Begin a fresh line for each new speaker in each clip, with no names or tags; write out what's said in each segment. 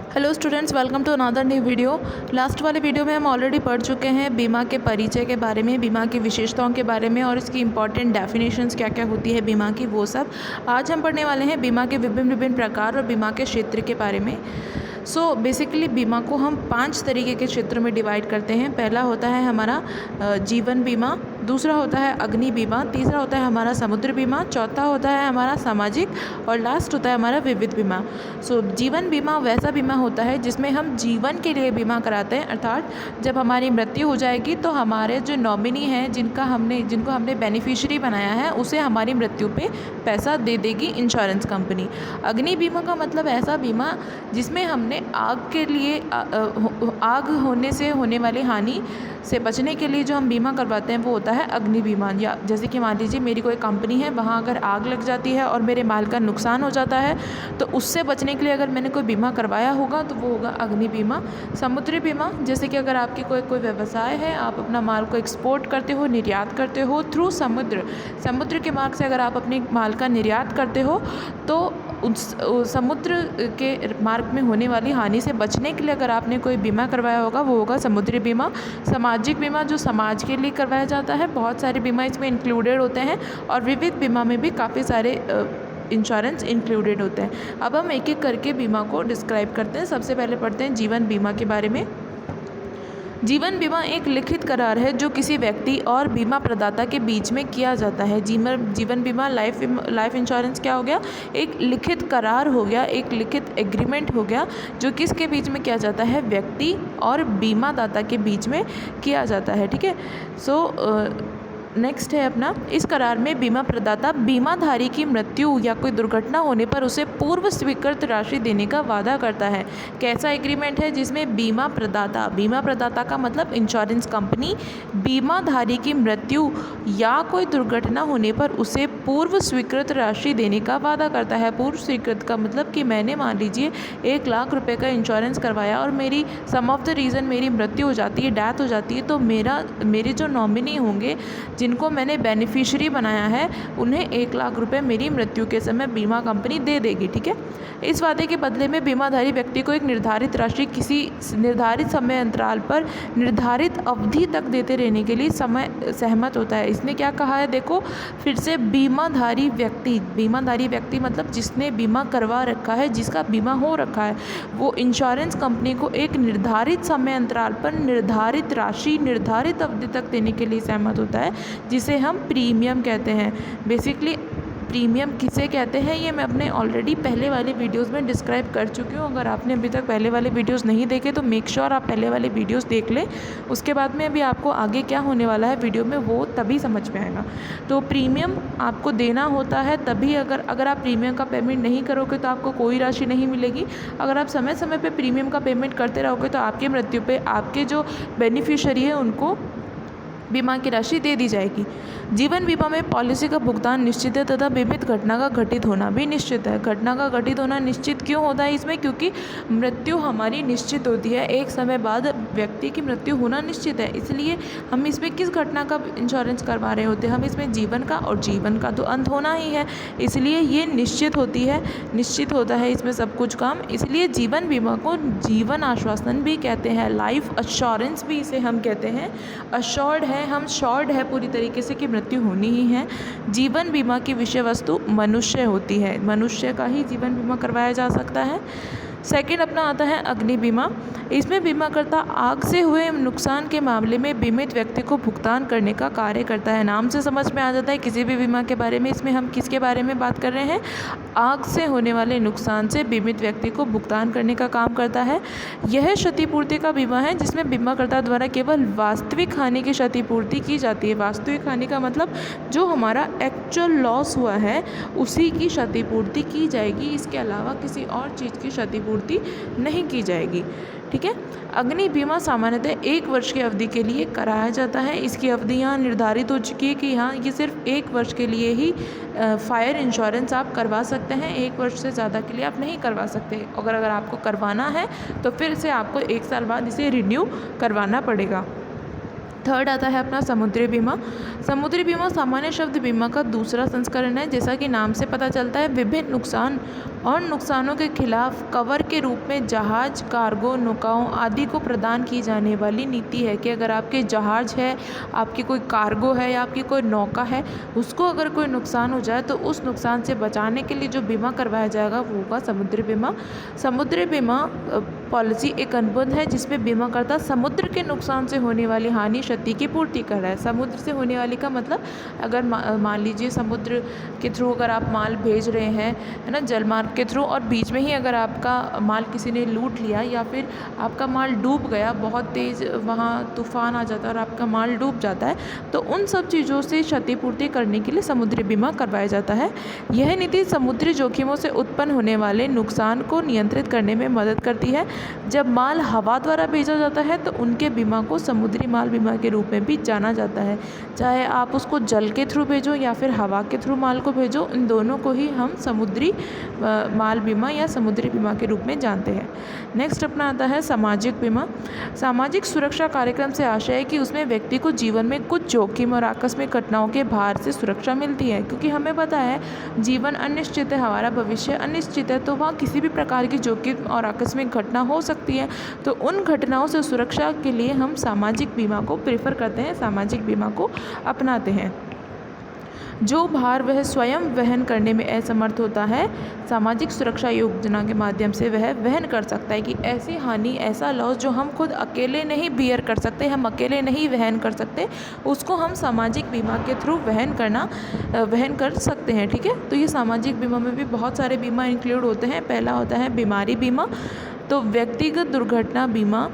Hello students, welcome to another new video. Last वाले video में हम ऑलरेडी पढ़ चुके हैं बीमा के परिचय के बारे में, बीमा की विशेषताओं के बारे में और इसकी इंपॉर्टेंट डेफिनेशंस क्या क्या होती है बीमा की, वो सब। आज हम पढ़ने वाले हैं बीमा के विभिन्न विभिन्न प्रकार और बीमा के क्षेत्र के बारे में। बेसिकली बीमा को हम 5 तरीके के क्षेत्रों में डिवाइड करते हैं। पहला होता है हमारा जीवन बीमा, दूसरा होता है अग्नि बीमा, तीसरा होता है हमारा समुद्र बीमा, चौथा होता है हमारा सामाजिक और लास्ट होता है हमारा विविध बीमा। जीवन बीमा वैसा बीमा होता है जिसमें हम जीवन के लिए बीमा कराते हैं, अर्थात जब हमारी मृत्यु हो जाएगी तो हमारे जो नॉमिनी हैं जिनको हमने बेनिफिशियरी बनाया है उसे हमारी मृत्यु पे पैसा दे देगी इंश्योरेंस कंपनी। अग्नि बीमा का मतलब ऐसा बीमा जिसमें हमने आग होने से होने वाली हानि से बचने के लिए जो हम बीमा करवाते हैं वो होता है अग्नि बीमा। या जैसे कि मान लीजिए मेरी कोई कंपनी है, वहाँ अगर आग लग जाती है और मेरे माल का नुकसान हो जाता है तो उससे बचने के लिए अगर मैंने कोई बीमा करवाया होगा तो वो होगा अग्नि बीमा। समुद्री बीमा, जैसे कि अगर आपकी कोई व्यवसाय है, आप अपना माल को एक्सपोर्ट करते हो, निर्यात करते हो थ्रू समुद्र के मार्ग से अगर आप अपने माल का निर्यात करते हो तो उस समुद्र के मार्ग में होने वाली हानि से बचने के लिए अगर आपने कोई बीमा करवाया होगा वो होगा समुद्री बीमा। सामाजिक बीमा जो समाज के लिए करवाया जाता है, बहुत सारे बीमा इसमें इंक्लूडेड होते हैं और विविध बीमा में भी काफ़ी सारे इंश्योरेंस इंक्लूडेड होते हैं। अब हम एक एक करके बीमा को डिस्क्राइब करते हैं। सबसे पहले पढ़ते हैं जीवन बीमा के बारे में। जीवन बीमा एक लिखित करार है जो किसी व्यक्ति और बीमा प्रदाता के बीच में किया जाता है। जीवन बीमा लाइफ इंश्योरेंस क्या हो गया? एक लिखित करार हो गया, एक लिखित एग्रीमेंट हो गया जो किसके बीच में किया जाता है? व्यक्ति और बीमा दाता के बीच में किया जाता है। ठीक है। नेक्स्ट है अपना, इस करार में बीमा प्रदाता बीमाधारी की मृत्यु या कोई दुर्घटना होने पर उसे पूर्व स्वीकृत राशि देने का वादा करता है। कैसा एग्रीमेंट है? जिसमें बीमा प्रदाता का मतलब इंश्योरेंस कंपनी बीमाधारी की मृत्यु या कोई दुर्घटना होने पर उसे पूर्व स्वीकृत राशि देने का वादा करता है। पूर्व स्वीकृत का मतलब कि मैंने मान लीजिए 1 लाख रुपए का इंश्योरेंस करवाया और मेरी सम ऑफ द रीज़न मेरी मृत्यु हो जाती है, डेथ हो जाती है, तो मेरे जो नॉमिनी होंगे जिनको मैंने बेनिफिशियरी बनाया है उन्हें 1 लाख रुपए मेरी मृत्यु के समय बीमा कंपनी दे देगी। ठीक है। इस वादे के बदले में बीमाधारी व्यक्ति को एक निर्धारित राशि किसी निर्धारित समय अंतराल पर निर्धारित अवधि तक देते रहने के लिए सहमत होता है। इसने क्या कहा है? देखो फिर से, बीमाधारी व्यक्ति मतलब जिसने बीमा करवा रखा है, जिसका बीमा हो रखा है, वो इंश्योरेंस कंपनी को एक निर्धारित समय अंतराल पर निर्धारित राशि निर्धारित अवधि तक देने के लिए सहमत होता है, जिसे हम प्रीमियम कहते हैं। बेसिकली प्रीमियम किसे कहते हैं ये मैं अपने ऑलरेडी पहले वाले वीडियोस में डिस्क्राइब कर चुकी हूँ। अगर आपने अभी तक पहले वाले वीडियोस नहीं देखे तो मेक श्योर आप पहले वाले वीडियोस देख लें। उसके बाद में अभी आपको आगे क्या होने वाला है वीडियो में वो तभी समझ में आएगा। तो प्रीमियम आपको देना होता है तभी, अगर आप प्रीमियम का पेमेंट नहीं करोगे तो आपको कोई राशि नहीं मिलेगी। अगर आप समय समय पर प्रीमियम का पेमेंट करते रहोगे तो आपकी मृत्यु पर आपके जो बेनिफिशियरी है उनको बीमा की राशि दे दी जाएगी। जीवन बीमा में पॉलिसी का भुगतान निश्चित है तथा बीमित घटना का घटित होना भी निश्चित है। घटना का घटित होना निश्चित क्यों होता है इसमें? क्योंकि मृत्यु हमारी निश्चित होती है, एक समय बाद व्यक्ति की मृत्यु होना निश्चित है, इसलिए हम इसमें किस घटना का इंश्योरेंस करवा रहे होते हैं? हम इसमें जीवन का, और जीवन का तो अंत होना ही है, इसलिए ये निश्चित होता है इसमें सब कुछ काम। इसलिए जीवन बीमा को जीवन आश्वासन भी कहते हैं, लाइफ अश्योरेंस भी इसे हम कहते हैं। अश्योर्ड है, हम श्योर्ड है पूरी तरीके से कि मृत्यु होनी ही है। जीवन बीमा की विषय वस्तु मनुष्य होती है, मनुष्य का ही जीवन बीमा करवाया जा सकता है। सेकंड अपना आता है अग्नि बीमा। इसमें बीमाकर्ता आग से हुए नुकसान के मामले में बीमित व्यक्ति को भुगतान करने का कार्य करता है। नाम से समझ में आ जाता है किसी भी बीमा के बारे में। इसमें हम किसके बारे में बात कर रहे हैं? आग से होने वाले नुकसान से बीमित व्यक्ति को भुगतान करने का काम करता है। यह क्षतिपूर्ति का बीमा है जिसमें बीमाकर्ता द्वारा केवल वास्तविक हानि की क्षतिपूर्ति की जाती है। वास्तविक हानि का मतलब जो हमारा एक्चुअल लॉस हुआ है उसी की क्षतिपूर्ति की जाएगी, इसके अलावा किसी और चीज़ की क्षतिपूर्ति नहीं की जाएगी। ठीक है। अग्नि बीमा सामान्यतः 1 वर्ष की अवधि के लिए कराया जाता है। इसकी अवधि यहाँ निर्धारित हो चुकी है कि यहाँ ये सिर्फ 1 वर्ष के लिए ही फायर इंश्योरेंस आप करवा सकते हैं, 1 वर्ष से ज़्यादा के लिए आप नहीं करवा सकते। अगर आपको करवाना है तो फिर से आपको 1 साल बाद इसे रिन्यू करवाना पड़ेगा। थर्ड आता है अपना समुद्री बीमा। समुद्री बीमा सामान्य शब्द बीमा का दूसरा संस्करण है। जैसा कि नाम से पता चलता है, विभिन्न नुकसान और नुकसानों के खिलाफ कवर के रूप में जहाज, कार्गो, नौकाओं आदि को प्रदान की जाने वाली नीति है कि अगर आपके जहाज है, आपकी कोई कार्गो है या आपकी कोई नौका है, उसको अगर कोई नुकसान हो जाए तो उस नुकसान से बचाने के लिए जो बीमा करवाया जाएगा वो होगा समुद्री बीमा। समुद्री बीमा पॉलिसी एक अनुबंध है जिसमें बीमाकर्ता समुद्र के नुकसान से होने वाली हानि, क्षति की पूर्ति कर रहा है। समुद्र से होने वाली का मतलब अगर मान लीजिए समुद्र के थ्रू अगर आप माल भेज रहे हैं, है ना, जलमार्ग के थ्रू, और बीच में ही अगर आपका माल किसी ने लूट लिया या फिर आपका माल डूब गया, बहुत तेज़ वहाँ तूफान आ जाता है और आपका माल डूब जाता है, तो उन सब चीज़ों से क्षतिपूर्ति करने के लिए समुद्री बीमा करवाया जाता है। यह नीति समुद्री जोखिमों से उत्पन्न होने वाले नुकसान को नियंत्रित करने में मदद करती है। जब माल हवा द्वारा भेजा जाता है तो उनके बीमा को समुद्री माल बीमा के रूप में भी जाना जाता है। चाहे आप उसको जल के थ्रू भेजो या फिर हवा के थ्रू माल को भेजो, इन दोनों को ही हम समुद्री माल बीमा या समुद्री बीमा के रूप में जानते हैं। नेक्स्ट अपना आता है सामाजिक बीमा। सामाजिक सुरक्षा कार्यक्रम से आशय है कि उसमें व्यक्ति को जीवन में कुछ जोखिम और आकस्मिक घटनाओं के भार से सुरक्षा मिलती है, क्योंकि हमें पता है जीवन अनिश्चित है, हमारा भविष्य अनिश्चित है, तो वहाँ किसी भी प्रकार की जोखिम और आकस्मिक घटना हो सकती है। तो उन घटनाओं से सुरक्षा के लिए हम सामाजिक बीमा को प्रेफर करते हैं, सामाजिक बीमा को अपनाते हैं। जो भार वह स्वयं वहन करने में असमर्थ होता है, सामाजिक सुरक्षा योजना के माध्यम से वह वहन कर सकता है कि ऐसी हानि, ऐसा लॉस जो हम खुद अकेले नहीं बियर कर सकते, हम अकेले नहीं वहन कर सकते, उसको हम सामाजिक बीमा के थ्रू वहन कर सकते हैं। ठीक है, तो ये सामाजिक बीमा में भी बहुत सारे बीमा इंक्लूड होते हैं। पहला होता है बीमारी बीमा। तो व्यक्तिगत दुर्घटना बीमा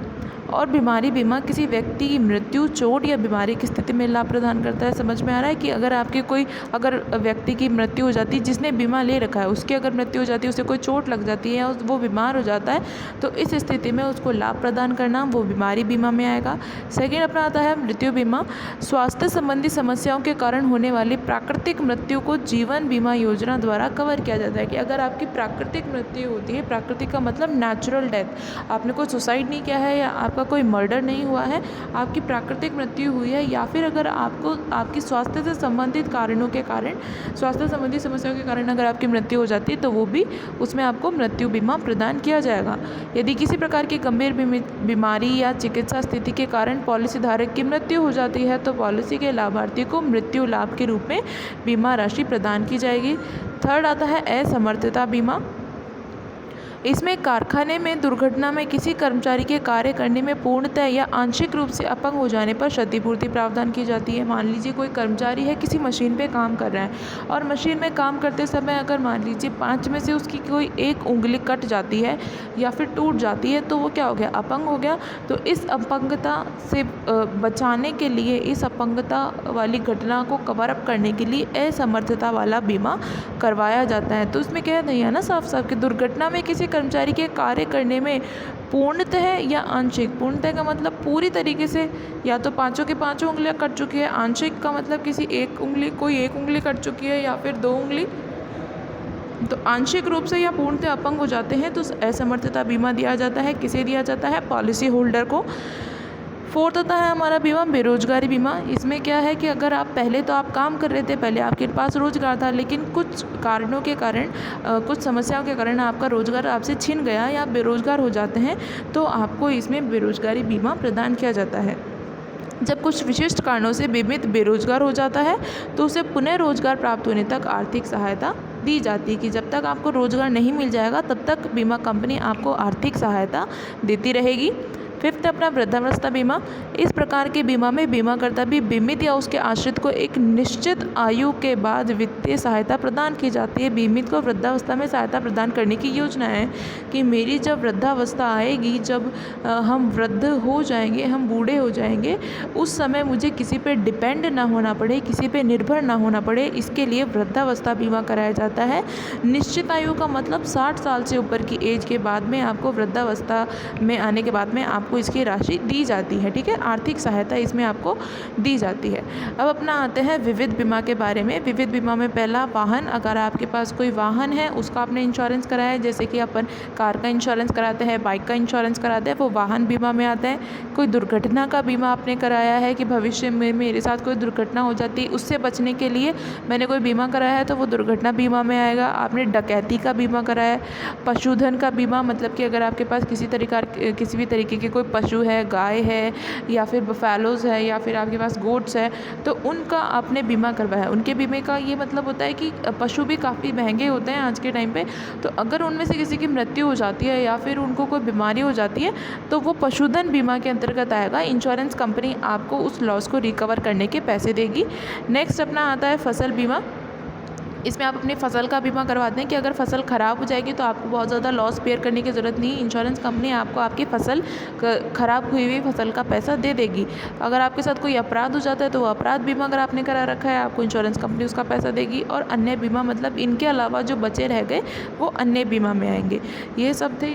और बीमारी बीमा किसी व्यक्ति की मृत्यु, चोट या बीमारी की स्थिति में लाभ प्रदान करता है। समझ में आ रहा है कि अगर व्यक्ति की मृत्यु हो जाती है, जिसने बीमा ले रखा है उसकी अगर मृत्यु हो जाती है, उसे कोई चोट लग जाती है या वो बीमार हो जाता है, तो इस स्थिति में उसको लाभ प्रदान करना वो बीमारी बीमा में आएगा। सेकेंड अपना आता है मृत्यु बीमा। स्वास्थ्य संबंधी समस्याओं के कारण होने वाली प्राकृतिक मृत्यु को जीवन बीमा योजना द्वारा कवर किया जाता है कि अगर आपकी प्राकृतिक मृत्यु होती है, प्राकृतिक का मतलब नेचुरल डेथ, आपने कोई सुसाइड नहीं किया है या आपका कोई मर्डर नहीं हुआ है, आपकी प्राकृतिक मृत्यु हुई है, या फिर अगर आपको आपकी स्वास्थ्य से संबंधित कारणों के कारण, स्वास्थ्य संबंधी समस्याओं के कारण अगर आपकी मृत्यु हो जाती है तो वो भी उसमें आपको मृत्यु बीमा प्रदान किया जाएगा। यदि किसी प्रकार की गंभीर बीमारी या चिकित्सा स्थिति के कारण पॉलिसी धारक की मृत्यु हो जाती है तो पॉलिसी के लाभार्थी को मृत्यु लाभ के रूप में बीमा राशि प्रदान की जाएगी। थर्ड आता है असमर्थता बीमा। इसमें कारखाने में दुर्घटना में किसी कर्मचारी के कार्य करने में पूर्णतः या आंशिक रूप से अपंग हो जाने पर क्षतिपूर्ति प्रावधान की जाती है। मान लीजिए कोई कर्मचारी है, किसी मशीन पे काम कर रहा है और मशीन में काम करते समय अगर मान लीजिए 5 में से उसकी कोई एक उंगली कट जाती है या फिर टूट जाती है तो वो क्या हो गया, अपंग हो गया। तो इस अपंगता से बचाने के लिए, इस अपंगता वाली घटना को कवर अप करने के लिए असमर्थता वाला बीमा करवाया जाता है। तो इसमें कह दिया ना साफ साफ कि दुर्घटना में किसी कर्मचारी के कार्य करने में पूर्णतः या आंशिक, पूर्णतः का मतलब पूरी तरीके से या तो 5 के 5 उंगलियां कट चुकी है, आंशिक का मतलब कोई एक उंगली कट चुकी है या फिर 2 उंगली, तो आंशिक रूप से या पूर्णतः अपंग हो जाते हैं तो असमर्थता बीमा दिया जाता है। किसे दिया जाता है? पॉलिसी होल्डर को। फोर्थ होता है हमारा बीमा बेरोजगारी बीमा। इसमें क्या है कि अगर आप पहले तो आप काम कर रहे थे, पहले आपके पास रोजगार था, लेकिन कुछ कारणों के कारण, कुछ समस्याओं के कारण आपका रोजगार आपसे छिन गया या आप बेरोजगार हो जाते हैं तो आपको इसमें बेरोजगारी बीमा प्रदान किया जाता है। जब कुछ विशिष्ट कारणों से बीमित बेरोजगार हो जाता है तो उसे पुनः रोजगार प्राप्त होने तक आर्थिक सहायता दी जाती है कि जब तक आपको रोजगार नहीं मिल जाएगा तब तक बीमा कंपनी आपको आर्थिक सहायता देती रहेगी। फिफ्थ अपना वृद्धावस्था बीमा। इस प्रकार के बीमा में बीमाकर्ता भी बीमित या उसके आश्रित को एक निश्चित आयु के बाद वित्तीय सहायता प्रदान की जाती है। बीमित को वृद्धावस्था में सहायता प्रदान करने की योजना है कि मेरी जब वृद्धावस्था आएगी, जब हम वृद्ध हो जाएंगे, हम बूढ़े हो जाएंगे, उस समय मुझे किसी पे डिपेंड ना होना पड़े, किसी पे निर्भर ना होना पड़े, इसके लिए वृद्धावस्था बीमा कराया जाता है। निश्चित आयु का मतलब 60 साल से ऊपर की एज के बाद में आपको वृद्धावस्था में आने के बाद में आपको आपको इसकी राशि दी जाती है। ठीक है, आर्थिक सहायता इसमें आपको दी जाती है। अब अपना आते हैं विविध बीमा के बारे में। विविध बीमा में पहला वाहन, अगर आपके पास कोई वाहन है उसका आपने इंश्योरेंस कराया है, जैसे कि अपन कार का इंश्योरेंस कराते हैं, बाइक का इंश्योरेंस कराते हैं, वो वाहन बीमा में आता है। कोई दुर्घटना का बीमा आपने कराया है कि भविष्य में मेरे साथ कोई दुर्घटना हो जाती है, उससे बचने के लिए मैंने कोई बीमा कराया है तो वो दुर्घटना बीमा में आएगा। आपने डकैती का बीमा कराया है। पशुधन का बीमा, मतलब कि अगर आपके पास किसी भी तरीके के कोई पशु है, गाय है या फिर बफेलोज़ है या फिर आपके पास गोट्स है, तो उनका आपने बीमा करवाया है। उनके बीमे का ये मतलब होता है कि पशु भी काफ़ी महंगे होते हैं आज के टाइम पे, तो अगर उनमें से किसी की मृत्यु हो जाती है या फिर उनको कोई बीमारी हो जाती है तो वो पशुधन बीमा के अंतर्गत आएगा। इंश्योरेंस कंपनी आपको उस लॉस को रिकवर करने के पैसे देगी। नेक्स्ट अपना आता है फसल बीमा। इसमें आप अपनी फसल का बीमा करवाते हैं कि अगर फसल ख़राब हो जाएगी तो आपको बहुत ज़्यादा लॉस बेयर करने की ज़रूरत नहीं। इंश्योरेंस कंपनी आपको आपकी फसल ख़राब हुई हुई फसल का पैसा दे देगी। अगर आपके साथ कोई अपराध हो जाता है तो वो अपराध बीमा अगर आपने करा रखा है, आपको इंश्योरेंस कंपनी उसका पैसा देगी। और अन्य बीमा, मतलब इनके अलावा जो बचे रह गए वो अन्य बीमा में आएंगे। ये सब थे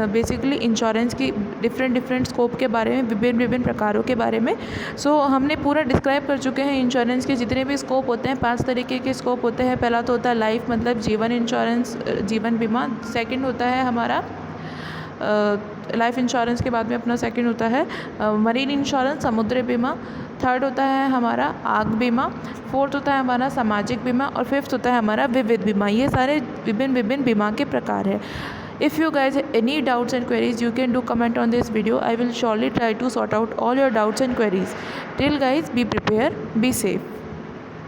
बेसिकली इंश्योरेंस की डिफरेंट स्कोप के बारे में, विभिन्न प्रकारों के बारे में। सो हमने पूरा डिस्क्राइब कर चुके हैं इंश्योरेंस के जितने भी स्कोप होते हैं। 5 तरीके के स्कोप होते हैं। पहला तो होता है लाइफ, मतलब जीवन इंश्योरेंस, जीवन बीमा। सेकंड होता है हमारा लाइफ इंश्योरेंस के बाद में अपना सेकंड होता है मरीन इंश्योरेंस, समुद्री बीमा। थर्ड होता है हमारा आग बीमा। फोर्थ होता है हमारा सामाजिक बीमा और फिफ्थ होता है हमारा विविध बीमा। ये सारे विभिन्न बीमा के प्रकार है। If you guys have any doubts and queries, you can do comment on this video. I will surely try to sort out all your doubts and queries. Till guys, be prepared, be safe.